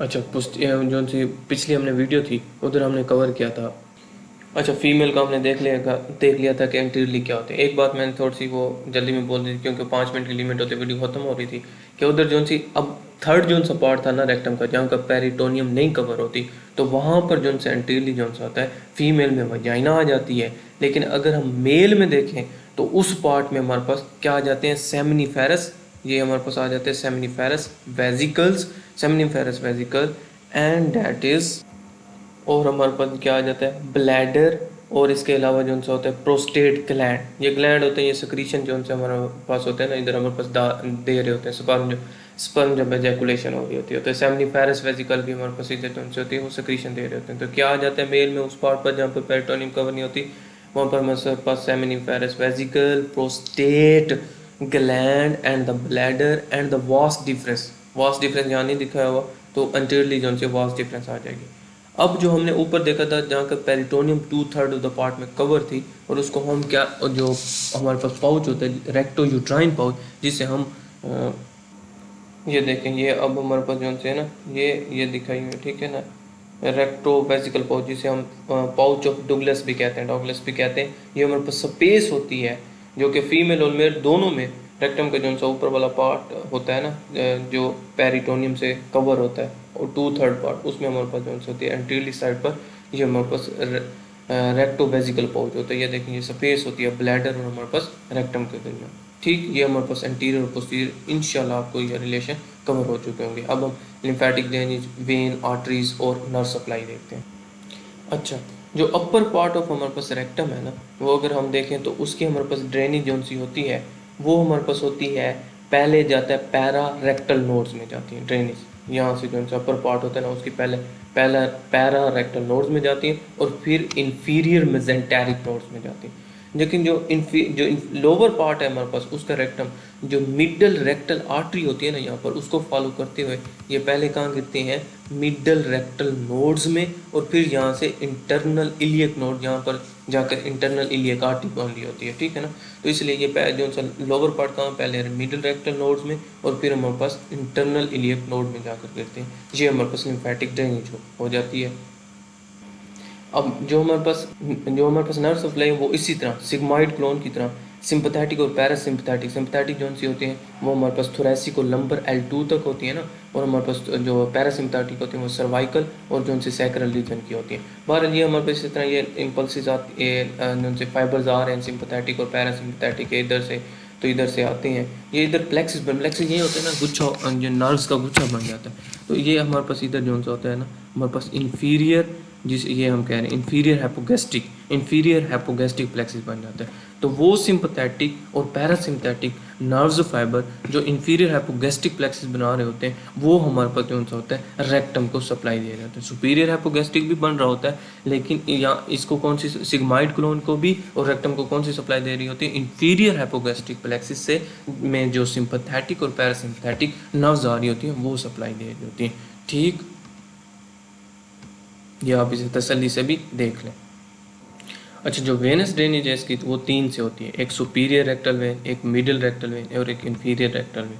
अच्छा, जो सी पिछली हमने वीडियो थी उधर हमने कवर किया था। अच्छा, फीमेल का हमने देख लिया था कि एंटीरियरली क्या होते हैं। एक बात मैंने थोड़ी सी वो जल्दी में बोल दी थी क्योंकि 5 मिनट की लिमिट होती वीडियो खत्म हो रही थी, कि उधर जो सी अब थर्ड जो सा पार्ट था ना रेक्टम का, जहाँ का पेरिटोनियम नहीं कवर होती, तो वहाँ पर जो सा एंटीरियरली जो सा होता है फीमेल में वजाइना आ जाती है। लेकिन अगर हम मेल में देखें तो उस पार्ट में हमारे पास क्या आ जाते हैं, सेमिनिफेरस, ये हमारे पास आ जाते हैं seminiferous vesicles, seminiferous vesicle, and that is, और हमारे पास क्या आ जाता है, ब्लैडर। और इसके अलावा जो सा होता है प्रोस्टेट ग्लैंड, ये ग्लैंड होते हैं, ये सिक्रीशन जो से हमारे पास होते हैं ना, इधर हमारे पास दे रहे होते हैं स्पर्म जब एजैकुलेशन हो रही होती है तो सेमिनिफेरस वेजिकल भी हमारे पास इधर जो होती है वो सिक्रीशन दे रहे होते हैं। तो क्या आ जाता है मेल में उस पार्ट पर जहाँ पर पेरिटोनियम कवर नहीं होती, वहाँ पर हमारे पास seminiferous vesicle, prostate gland and the bladder and the vas deferens यहाँ नहीं दिखाया हुआ, तो अंटीरियरली जो है वास्ट डिफरेंस आ जाएगी। अब जो हमने ऊपर देखा था जहाँ का पेरिटोनियम 2/3 ऑफ द पार्ट में कवर थी, और उसको हम क्या, जो हमारे पास पाउच होता है रेक्टो यूट्राइन पाउच, जिसे हम ये देखें, ये अब हमारे पास जो है ना ये दिखाई हुई है, ठीक है ना, रेक्टो वेसिकल पाउच, जिसे हम पाउच ऑफ डुगलस भी कहते हैं, ये हमारे पास स्पेस होती है जो कि फीमेल और मेल दोनों में रेक्टम का जो सा ऊपर वाला पार्ट होता है ना, जो पेरिटोनियम से कवर होता है, और 2/3 पार्ट उसमें हमारे पास जो सा होती है एंटीरियरली साइड पर, ये हमारे पास रेक्टो वेसिकल पाउच होता है। ये देखें, ये स्पेस होती है ब्लैडर और हमारे पास रेक्टम के दरमियान, ठीक। ये हमारे पास एंटीरियर और पोस्टीरियर, इंशाल्लाह आपको ये रिलेशन कवर हो चुके होंगे। अब हम लिम्फेटिक ड्रेनेज, वेन, आर्टरीज और नर्व सप्लाई देखते हैं। अच्छा, जो अपर पार्ट ऑफ हमारे पास रेक्टम है ना, वो अगर हम देखें तो उसकी हमारे पास ड्रेनेज जो सी होती है वो हमारे पास होती है, पहले जाता है पैरा रेक्टल नोड्स में जाती है ड्रेनेज, यहाँ से जो अपर पार्ट होता है ना उसकी पहले पहला पैरा रेक्टल नोड्स में जाती है, और फिर इंफीरियर मेजेंटेरिक नोड्स में जाती है। लेकिन जो लोअर पार्ट है हमारे पास उसका रेक्टम, जो मिडल रेक्टल आर्टरी होती है ना यहाँ पर, उसको फॉलो करते हुए ये पहले कहाँ गिरते हैं, मिडल रेक्टल नोड्स में, और फिर यहाँ से इंटरनल इलियक नोड, यहाँ पर जाकर इंटरनल इलियक आर्टरी बन रही होती है, ठीक है ना। तो इसलिए ये जो सा लोअर पार्ट कहाँ पहले मिडल रेक्टल नोड्स में, और फिर हमारे पास इंटरनल इलियक नोड में जाकर गिरते हैं, ये हमारे पास लिम्फेटिक ड्रेनेज हो जाती है। अब जो हमारे पास नर्व सप्लाई है वो इसी तरह सिग्मॉइड क्लोन की तरह सिंपैथेटिक और पैरासिम्पैथेटिक, सिंपैथेटिक जो सी होती हैं वो हमारे पास थोरैसिक और लंबर L2 तक होती है ना, और हमारे पास जो पैरासिम्पैथेटिक होती हैं वो सर्वाइकल और जो उनसे सैक्रल रीजन की होती हैं। बहरहाल ये हमारे पास इस तरह ये इम्पल्सिस उनसे फाइबर्स आ रहे हैं सिंपैथेटिक और पैरासिम्पैथेटिक के इधर से, तो इधर से आते हैं, ये इधर प्लेक्सिस ये होता है ना गुच्छा, जो नर्व्स का गुच्छा बन जाता है। तो ये हमारे पास इधर जो सा होता है ना, हमारे पास इन्फीरियर, जिस ये हम कह रहे हैं इंफीरियर हैपोगैस्ट्रिक प्लेक्सिस बन जाता है। तो वो सिंपैथेटिक और पैरासिम्पैथेटिक नर्व्स फाइबर जो इंफीरियर हैपोगैस्ट्रिक प्लेक्सिस बना रहे होते हैं वो हमारे पास जो होता है रेक्टम को सप्लाई दे रहे होते हैं। सुपीरियर हैपोगैस्ट्रिक भी बन रहा होता है, लेकिन यहाँ इसको कौन सी, सिग्माइड क्लोन को भी और रेक्टम को कौन सी सप्लाई दे रही होती है, इंफीरियर हैपोगैस्ट्रिक प्लेक्सिस से में जो सिंपैथेटिक और पैरासिम्पैथेटिक नर्व्स आ रही होती हैं वो सप्लाई दे रही होती हैं, ठीक। ये आप इसे तसल्ली से भी देख लें। अच्छा, जो वेनस ड्रेनेज है इसकी, तो वो 3 से होती है, एक सुपीरियर रेक्टल वेन, एक मिडिल रेक्टल वेन और एक inferior rectal vein.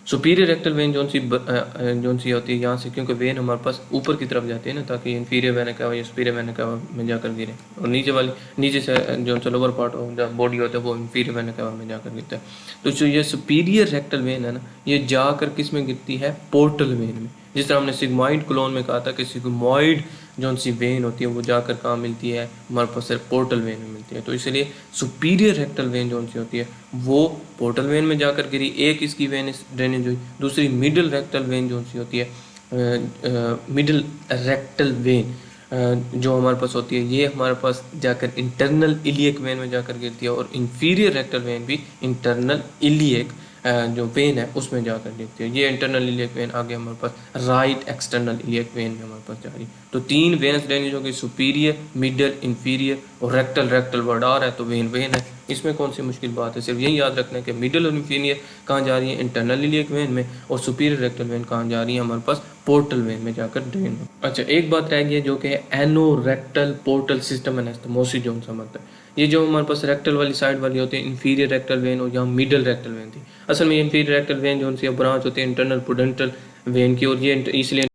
Superior rectal vein zone सी होती है यहाँ से, क्योंकि वेन हमारे पास ऊपर की तरफ जाती है ना, ताकि इंफीरियर वेन का या सुपीरियर वेन का में जाकर गिरे, और नीचे से जो सा लोअर पार्ट हो बॉडी होता है वो इंफीरियर वेन का में जाकर गिरता है। तो जो ये सुपीरियर रेक्टल वेन है ना, ये जाकर किस में गिरती है, पोर्टल वेन में। जिस तरह हमने सिग्मॉइड क्लोन में कहा था कि सिग्मॉइड जो सी वेन होती है वो जाकर कहाँ मिलती है, हमारे पास सिर्फ पोर्टल वेन में मिलती है। तो इसलिए सुपीरियर रेक्टल वेन जो सी होती है वो पोर्टल वेन में जाकर गिरी, एक इसकी वेन ड्रेनेज हुई। दूसरी मिडिल रेक्टल वेन जो सी होती है, मिडिल रेक्टल वेन जो हमारे पास होती है, ये हमारे पास जाकर इंटरनल इलियक वेन में जाकर गिरती है, और इंफीरियर रेक्टल वेन भी इंटरनल इलियक जो वेन है उसमें जाकर गिरती है। ये इंटरनल इलियक वेन आगे हमारे पास राइट एक्सटर्नल इलियक वेन में हमारे पास जा रही है। तो 3 वेनस ड्रेनेज हो गई, सुपीरियर, मिडल, इंफीरियर और रेक्टल वर्ड आ रहा है तो वेन है। इसमें कौन सी मुश्किल बात है, सिर्फ यही याद रखना है कि मिडल और इंफीरियर कहाँ जा रही है, इंटरनल इलियक वेन में, और सुपीरियर रेक्टल वेन कहाँ जा रही है, हमारे पास पोर्टल वेन में जाकर ड्रेन में। अच्छा, एक बात रह गई है जो कि एनोरेक्टल पोर्टल सिस्टम एनास्टोमोसिस जो समझता है। ये जो हमारे पास रेक्टल वाली साइड वाली होती है इंफीरियर रेक्टल वेन, और यहाँ मिडल रेक्टल वेन थी। असल में इंफीरियर रेक्टल वेन जो उनसे ब्रांच होती है इंटरनल प्रूडेंटल वेन की, और ये इसलिए